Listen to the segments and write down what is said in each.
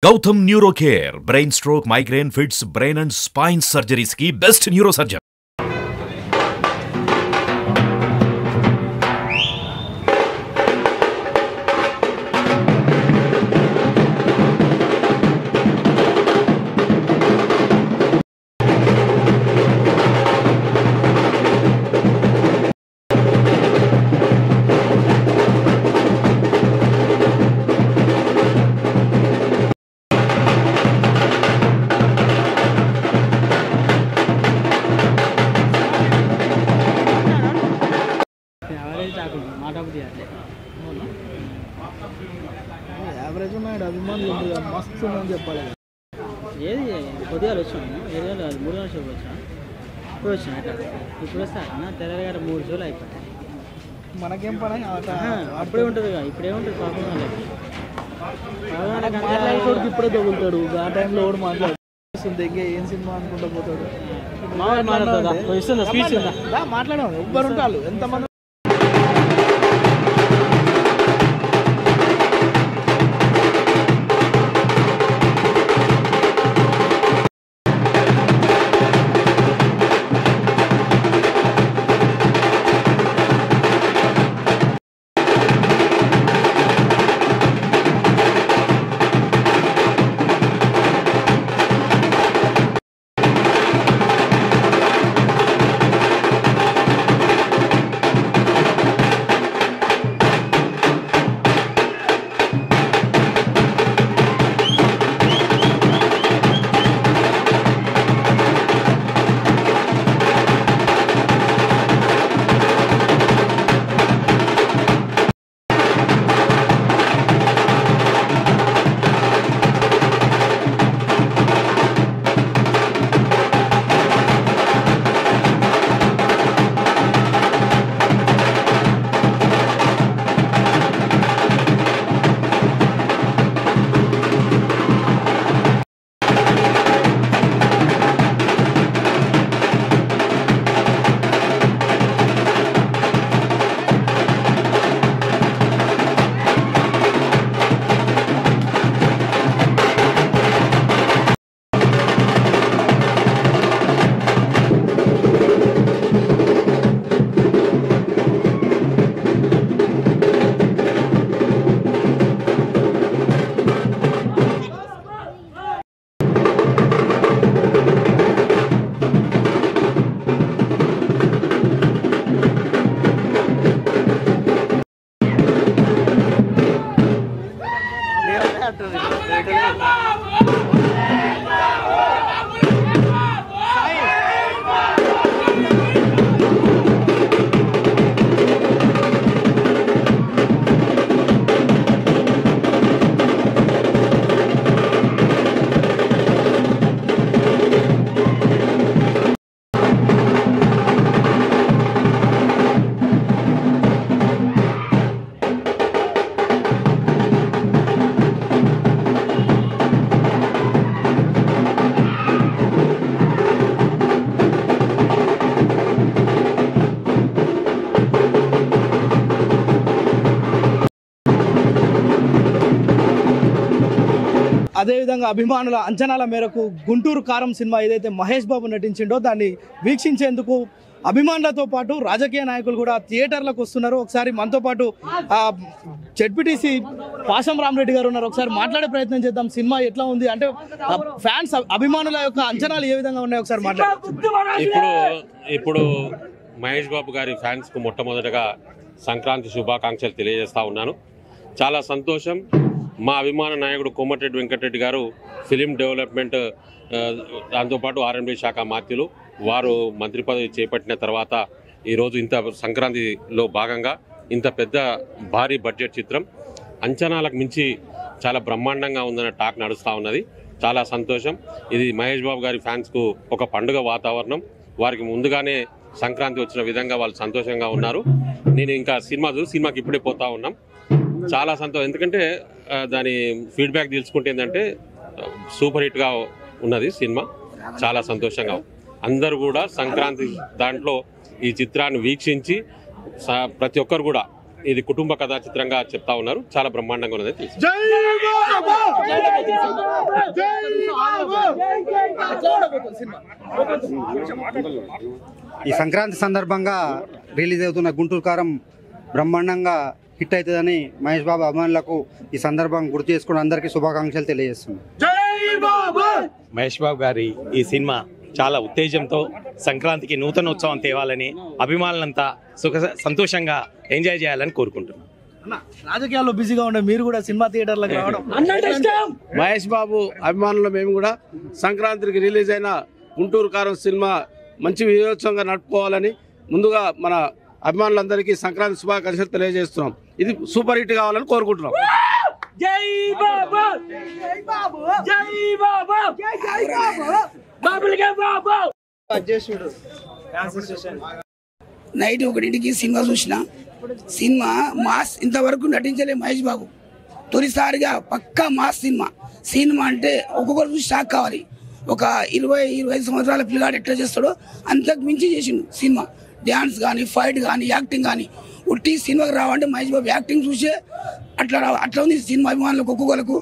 Gautam Neurocare, brain stroke, migraine, fits, brain and spine surgeries की best neurosurgeon. Average ఉన్నాడు అభిమానులు మస్తు ఉందని చెప్పాలి. ఏది కొద్దిగాలు వచ్చాము 2 రోజులు కాదు 3 రోజుల షోకి వచ్చాను ఇప్పుడు వచ్చాను అట్లా ఇప్పుడు వస్తా నా తెరగారు 3 షోలు అయిపోతాయి. మనకేం పని అప్పుడే ఉంటుంది కదా ఇప్పుడేముంటుంది పాపం మాట్లాడేటోడికి ఇప్పుడే తగులుతాడు. ఆ టైంలో కూడా మాట్లాడుతుంది ఇంకా ఏం సినిమా అనుకుంటా పోతాడు. మాట్లాడాము ఎవ్వరు ఉంటారు ఎంతమంది. అదేవిధంగా అభిమానుల అంచనాల మేరకు గుంటూరు కారం సినిమా ఏదైతే మహేష్ బాబు నటించిండో దాన్ని వీక్షించేందుకు అభిమానులతో పాటు రాజకీయ నాయకులు కూడా థియేటర్లకు వస్తున్నారు. ఒకసారి మనతో పాటు జెడ్పీటీసీ పాశం రామరెడ్డి గారు ఉన్నారు. ఒకసారి మాట్లాడే ప్రయత్నం చేద్దాం. సినిమా ఎట్లా ఉంది అంటే ఫ్యాన్స్ అభిమానుల యొక్క అంచనాలు ఏ విధంగా ఉన్నాయి ఒకసారి మాట్లాడు. ఇప్పుడు మహేష్ బాబు గారి ఫ్యాన్స్కు మొట్టమొదటగా సంక్రాంతి శుభాకాంక్షలు తెలియజేస్తా ఉన్నాను. చాలా సంతోషం. మా అభిమాన నాయకుడు కోమటిరెడ్డి వెంకటరెడ్డి గారు ఫిలిం డెవలప్మెంట్ దాంతోపాటు R&B శాఖ మాత్యులు వారు మంత్రి పదవి చేపట్టిన తర్వాత ఈరోజు ఇంత సంక్రాంతిలో భాగంగా ఇంత పెద్ద భారీ బడ్జెట్ చిత్రం అంచనాలకు మించి చాలా బ్రహ్మాండంగా ఉందన్న టాక్ నడుస్తూ ఉన్నది. చాలా సంతోషం. ఇది మహేష్ బాబు గారి ఫ్యాన్స్కు ఒక పండుగ వాతావరణం. వారికి ముందుగానే సంక్రాంతి వచ్చిన విధంగా వాళ్ళు సంతోషంగా ఉన్నారు. నేను ఇంకా సినిమాకి ఇప్పుడే పోతా ఉన్నాం. చాలా సంతోషం. ఎందుకంటే దాని ఫీడ్బ్యాక్ తెలుసుకుంటే ఏంటంటే సూపర్ హిట్గా ఉన్నది సినిమా. చాలా సంతోషంగా అందరూ కూడా సంక్రాంతి దాంట్లో ఈ చిత్రాన్ని వీక్షించి ప్రతి ఒక్కరు కూడా ఇది కుటుంబ కథా చిత్రంగా చెప్తా ఉన్నారు. చాలా బ్రహ్మాండంగా ఉన్నది తెలుసు. ఈ సంక్రాంతి సందర్భంగా రిలీజ్ అవుతున్న గుంటూరు కారం బ్రహ్మాండంగా హిట్ అవుతుందని మహేష్ బాబు అభిమానులకు ఈ సందర్భంగా గుర్తు చేసుకుని అందరికీ శుభాకాంక్షలు తెలియజేస్తున్నాం. మహేష్ బాబు గారి ఈ సినిమా చాలా ఉత్తేజంతో సంక్రాంతికి నూతన ఉత్సవం తేవాలని అభిమానులంతా సంతోషంగా ఎంజాయ్ చేయాలని కోరుకుంటున్నాం. రాజకీయాల్లో బిజీగా ఉండే మీరు కూడా సినిమా థియేటర్లకు రావడం మహేష్ బాబు అభిమానులు మేము కూడా సంక్రాంతికి రిలీజ్ అయిన గుంటూరు కారం సినిమా మంచి విజయోత్సవంగా నడుపుకోవాలని ముందుగా మన అభిమానులందరికీ సంక్రాంతి శుభాకాంక్షలు తెలియజేస్తున్నాం. ఇది సూపర్ హిట్ కావాలని కోరుకుంటున్నాం. నైట్ 1ంటికి సినిమా చూసిన. సినిమా మాస్ ఇంతవరకు నటించలే మహేష్ బాబు. తొలిసారిగా పక్కా మాస్ సినిమా అంటే ఒక్కొక్కరు చూసి షాక్ కావాలి. ఒక 20-25 సంవత్సరాల పిల్లగాడు ఎట్లా చేస్తాడో అంతకు మించి చేసిండు సినిమా. డ్యాన్స్ కానీ, ఫైట్ కానీ, యాక్టింగ్ కానీ. ఉట్టి సినిమాకి రావంటే మహేష్ బాబు యాక్టింగ్ చూసే అట్లా ఉంది సినిమా అభిమానులకు. ఒక్కొక్కరికి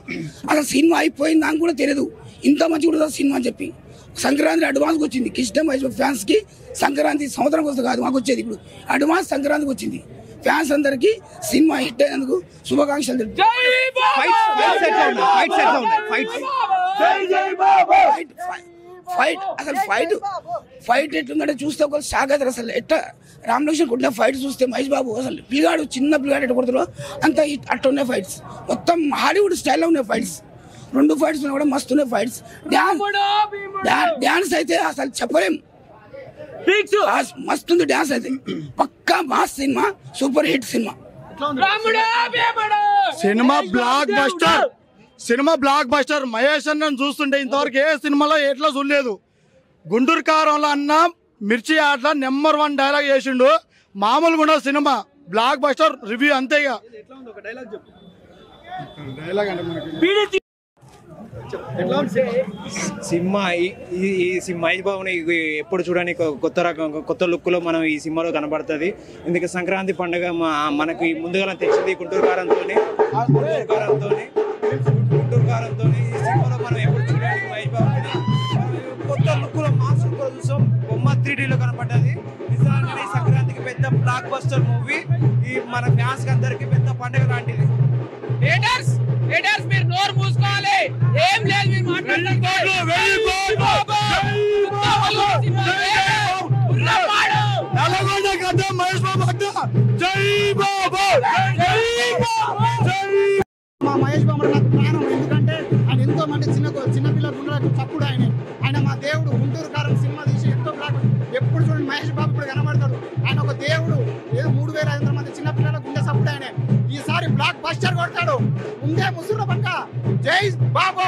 అసలు సినిమా అయిపోయింది నాకు కూడా తెలియదు, ఇంత మంచి కూడా సినిమా అని చెప్పి. సంక్రాంతి అడ్వాన్స్కి వచ్చింది. కృష్ణ మహేష్ బాబు ఫ్యాన్స్కి సంక్రాంతి సంవత్సరం కోసం కాదు మాకు వచ్చేది, ఇప్పుడు అడ్వాన్స్ సంక్రాంతికి వచ్చింది. ఫ్యాన్స్ అందరికి సినిమా హిట్ అయినందుకు శుభాకాంక్షలు తెలుపుతాం. ఫైట్ అసలు ఫైట్ ఎట్లుందంటే చూస్తే ఒక షాక్ అవుతారు. అసలు ఎట్లా రామలక్ష్మణ్ కొట్టిన ఫైట్ చూస్తే మహేష్ బాబు అసలు పిల్లాడు చిన్న పిల్లాడు ఎట్లా కొడతారో అంత అట్లా ఉన్నాయి ఫైట్స్. మొత్తం హాలీవుడ్ స్టైల్లో ఉన్నాయి ఫైట్స్. 2 ఫైట్స్ ఉన్నా కూడా మస్తు ఉన్నాయి ఫైట్స్. డ్యాన్స్ అయితే అసలు చెప్పలేం, మస్తుంది డ్యాన్స్ అయితే. పక్కా mass cinema, super hit cinema. Cinema blockbuster. Mahesh అన్నను చూస్తుంటే ఇంతవరకు ఏ సినిమాలో ఎట్లా చూడలేదు. గుంటూరు కారంలో అన్న మిర్చి ఆటల నెంబర్ 1 డైలాగ్ చేసిండు. మామూలుగా ఉన్న సినిమా బ్లాక్ బస్టర్ రివ్యూ అంతేగా. సినిమా ఈ మహేష్ బాబుని ఎప్పుడు చూడని కొత్త లుక్లో మనం ఈ సినిమాలో కనబడుతుంది. ఎందుకంటే సంక్రాంతి పండుగ మనకి ముందుగా తెచ్చింది గుంటూరు కారంతో ఈ సినిమాలో మనం ఎప్పుడు చూడాలి మహేష్ బాబుని కొత్త లుక్లో మాస్ లుక్లో చూసాం. బొమ్మ 3Dలో కనబడ్డది. నిజంగానే సంక్రాంతికి పెద్ద బ్లాక్ బస్టర్ మూవీ. ఈ మన ఫ్యాన్స్ అందరికి పెద్ద పండుగ లాంటిది. మీరు నోరు మూసుకోవాలి, ఏం లేదు మీరు మా మహేష్ బాబు నాకు ప్రాణం. ఎందుకంటే ఆయన ఎంతో మంది చిన్నపిల్లల గుండెలకు చప్పుడు. ఆయన మా దేవుడు. గుంటూరు కారం సినిమా తీసి ఎంతో బ్లాక్. ఎప్పుడు చూడండి మహేష్ బాబు ఇప్పుడు కనబడతాడు. ఆయన ఒక దేవుడు. ఏదో 3500 మంది చిన్నపిల్లల గుండె చప్పుడు ఆయన. ఈసారి బ్లాక్ బస్టర్ కొడతాడు. ముందే ముసురు పంట. జై బాబు.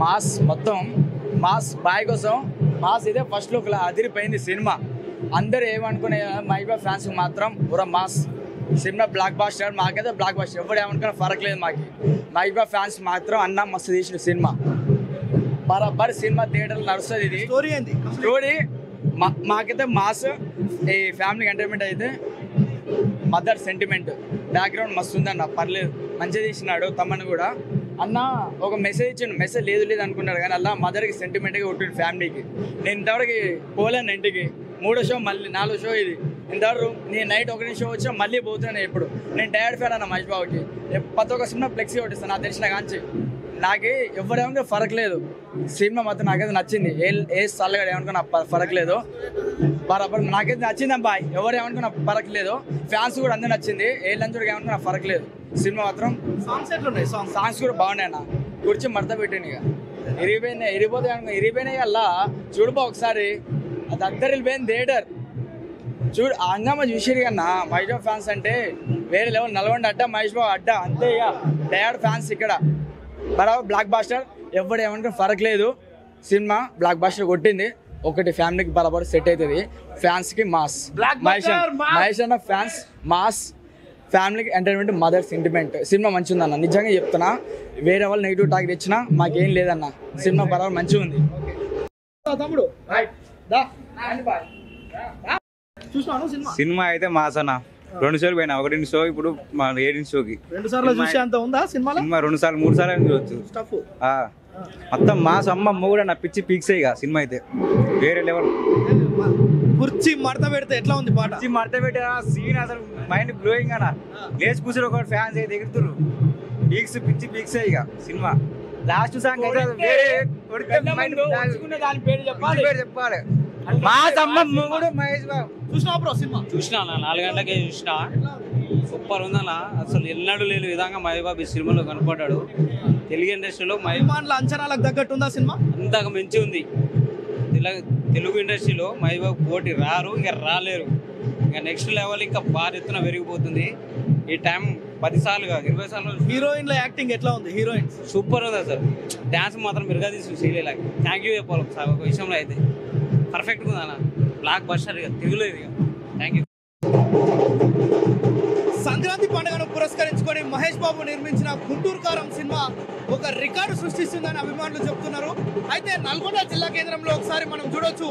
మాస్ మొత్తం మాస్ బాయ్ కోసం మాస్ ఇదే ఫస్ట్ లుక్ అదిరిపోయింది సినిమా. అందరూ ఏమనుకునే మహేష్ బాబు ఫ్యాన్స్ మాత్రం పూరా మాస్ సినిమా బ్లాక్ బాస్టర్. మాకైతే బ్లాక్ బాస్టర్ ఎవరు ఏమనుకున్నా ఫరక్ లేదు మాకు. మహేష్ బాబు ఫ్యాన్స్ మాత్రం అన్న మస్తు తీసిన సినిమా. బరాబర్ సినిమా థియేటర్లో నడుస్తుంది. ఇది స్టోరీ మాకైతే మాస్. ఈ ఫ్యామిలీ ఎంటర్టైన్మెంట్ అయితే మదర్ సెంటిమెంట్ బ్యాక్గ్రౌండ్ మస్తు ఉందన్న. పర్లేదు, మంచిగా తీసినాడు. తమ్మని కూడా అన్న ఒక మెసేజ్ ఇచ్చిండు. మెసేజ్ లేదు అనుకున్నాడు కానీ అలా మదర్కి సెంటిమెంట్గా కొట్టిండు ఫ్యామిలీకి. నేను ఇంతవరకు పోలేను ఇంటికి. 3వ షో మళ్ళీ 4వ షో ఇది. ఇంతవరకు నేను నైట్ 1 షో వచ్చినా మళ్ళీ పోతున్నాను. ఎప్పుడు నేను టైర్డ్ ఫ్యాన్ అన్న మహేష్ బాబుకి. ప్రతి ఒక్క సినిమా ఫ్లెక్సీ కొట్టిస్తాను నాకు తెలిసిన కాంచి. నాకు ఎవరేమనుకో ఫరక్ లేదు. సినిమా మాత్రం నాకైతే నచ్చింది. ఏ సల్లగా ఏమనుకున్నా ఫరక్ లేదు. బరాబర్ నాకైతే నచ్చింది అబ్బాయి. ఎవరు ఏమనుకున్నా ఫరక్ లేదు. ఫ్యాన్స్ కూడా అందరూ నచ్చింది. ఏ లంచ్ ఏమనుకున్నా ఫరక్ లేదు. సినిమా మాత్రం సాంగ్స్ కూడా బాగున్నాయి అన్న. కూర్చి మడత పెట్టింది. ఇక ఇరిగిపోయినాయి అలా చూడుబా ఒకసారి. అది అద్దరు వెళ్ళిపోయింది థియేటర్. చూడు అంగమ్మ చూసిరు కన్నా. మహేష్ బాబు ఫ్యాన్స్ అంటే వేరే లెవెల్. నల్గొండ అడ్డా, మహేష్ బాబు అడ్డా అంతే. ఇక డయాడ్ ఫ్యాన్స్ ఇక్కడ బరాబర్ బ్లాక్ బాస్టర్. ఎవరు ఏమనుకున్నా ఫరక్ లేదు. సినిమా బ్లాక్ బాస్టర్ కొట్టింది. ఒకటి ఫ్యామిలీకి బరాబర్ సెట్ అవుతుంది. ఫ్యాన్స్కి మాస్. మహేష్ అన్న ఫ్యాన్స్ మాస్, ఫ్యామిలీకి ఎంటర్టైన్మెంట్, మదర్ సెంటిమెంట్. సినిమా మంచిగా ఉందన్న. నిజంగా చెప్తున్నా. వేరే వాళ్ళు నెగిటివ్ టాక్ తెచ్చినా మాకేం లేదన్న. సినిమా బరాబర్ మంచిగా ఉంది. చూసినాను సినిమా సినిమా అయితే మాసన 2 షోలు పోయినా, 1 షో ఇప్పుడు 7 షోకి 2 సార్లు చూసే అంత ఉందా సినిమాలో? సినిమా 2 సార్లు 3 సార్లు చూడొచ్చు. స్టఫ్ మొత్తం మాస్ అమ్మ కూడా నా పిచ్చి పీక్సే ఇక సినిమా అయితే వేరే లెవెల్. కుర్చీ మడత పెడితే ఎట్లా ఉంది పాట? కుర్చీ మడత పెట్టే సీన్ అసలు మైండ్ బ్లోయింగ్ అన్న. లేచి కూర్చొని ఒక ఫ్యాన్స్ అయితే ఎగురుతున్నారు. పీక్స్ పిచ్చి పీక్సే ఇక సినిమా. లాస్ట్ సాంగ్ అయితే దాని పేరు చెప్పాలి. మాస్ అమ్మ కూడా మహేష్ బాబు. చూసినా బ్రో సినిమా? చూసినా 4 గంటలకే చూసినా. సూపర్ ఉందన్న. అసలు ఎన్నడూ లేని విధంగా మహేష్ బాబు ఈ సినిమాలో కనపడ్డాడు. తెలుగు ఇండస్ట్రీలో అభిమానుల అంచనాలకు తగ్గట్టు ఉందా సినిమా? అంతకు మించి ఉంది. తెలుగు ఇండస్ట్రీలో మహేష్ బాబు పోటీ రారు, ఇక రాలేరు. ఇక నెక్స్ట్ లెవెల్ ఇంకా భారీ ఎత్తున పెరిగిపోతుంది. ఈ టైం 10 సార్లు కాదు 20 సార్లు. హీరోయిన్ల యాక్టింగ్ ఎట్లా ఉంది? హీరోయిన్స్ సూపర్ ఉంది అసలు. డ్యాన్స్ మాత్రం మెరుగా తీసుకు శ్రీలీలకి థ్యాంక్ యూ చెప్పాలి ఒకసారి. ఒక విషయంలో అయితే పర్ఫెక్ట్గా ఉంది అన్న. బ్లాక్ బస్టర్ ఇక తిరుగులేదు ఇక. Thank you. సంక్రాంతి పండుగను పురస్కరించుకొని మహేష్ బాబు నిర్మించిన గుంటూరు కారం సినిమా ఒక రికార్డు సృష్టిస్తుందని అభిమానులు చెప్తున్నారు. అయితే నల్గొండ జిల్లా కేంద్రంలో ఒకసారి మనం చూడొచ్చు.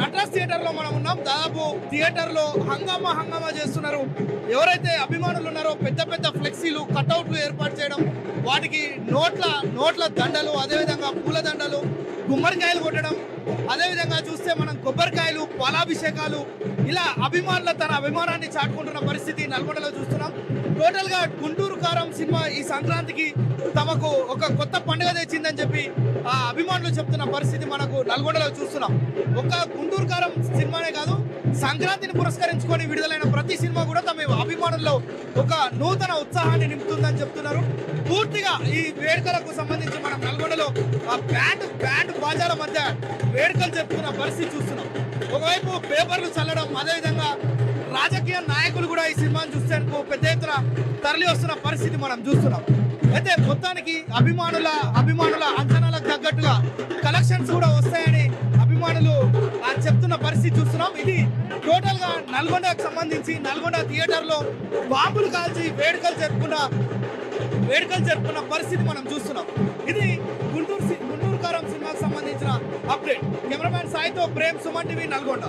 నటరాజ్ థియేటర్లో మనం ఉన్నాం. దాదాపు థియేటర్లో హంగామా చేస్తున్నారు. ఎవరైతే అభిమానులు ఉన్నారో పెద్ద పెద్ద ఫ్లెక్సీలు, కట్అవుట్లు ఏర్పాటు చేయడం, వాటికి నోట్ల దండలు, అదేవిధంగా పూల దండలు, గుమ్మడికాయలు కొట్టడం, అదేవిధంగా చూస్తే మనం కొబ్బరికాయలు, పాలాభిషేకాలు, ఇలా తన అభిమానాన్ని చాటుకుంటున్న పరిస్థితి నల్గొండలో చూస్తున్నాం. టోటల్గా గుంటూరు కారం సినిమా ఈ సంక్రాంతికి తమకు ఒక కొత్త పండుగ తెచ్చిందని చెప్పి ఆ అభిమానులు చెప్తున్న పరిస్థితి మనకు నల్గొండలో చూస్తున్నాం. ఒక గుంటూరు కారం సినిమానే కాదు, సంక్రాంతిని పురస్కరించుకొని విడుదలైన ప్రతి సినిమా కూడా తమ అభిమానుల్లో ఒక నూతన ఉత్సాహాన్ని నింపుతుందని చెప్తున్నారు. పూర్తిగా ఈ వేడుకలకు సంబంధించి మనం నల్గొండలో బ్యాండ్ బాజాల మధ్య వేడుకలు జరుపుకున్న పరిస్థితి చూస్తున్నాం. ఒకవైపు పేపర్లు చల్లడం, అదేవిధంగా రాజకీయ నాయకులు కూడా ఈ సినిమాను చూసేందుకు పెద్ద ఎత్తున తరలి వస్తున్న పరిస్థితి మనం చూస్తున్నాం. అయితే మొత్తానికి అభిమానుల అంచనాలకు తగ్గట్టుగా కలెక్షన్స్ కూడా వస్తాయని అభిమానులు చెప్తున్న పరిస్థితి చూస్తున్నాం. ఇది టోటల్ గా నల్గొండకు సంబంధించి నల్గొండ థియేటర్లో బాంబులు కాల్చి వేడుకలు జరుపుకున్న పరిస్థితి మనం చూస్తున్నాం. ఇది గుంటూరు కారం సినిమాకు సంబంధించిన అప్డేట్. కెమెరామ్యాన్ సాయితో ప్రేమ్, సుమన్ టీవీ, నల్గొండ.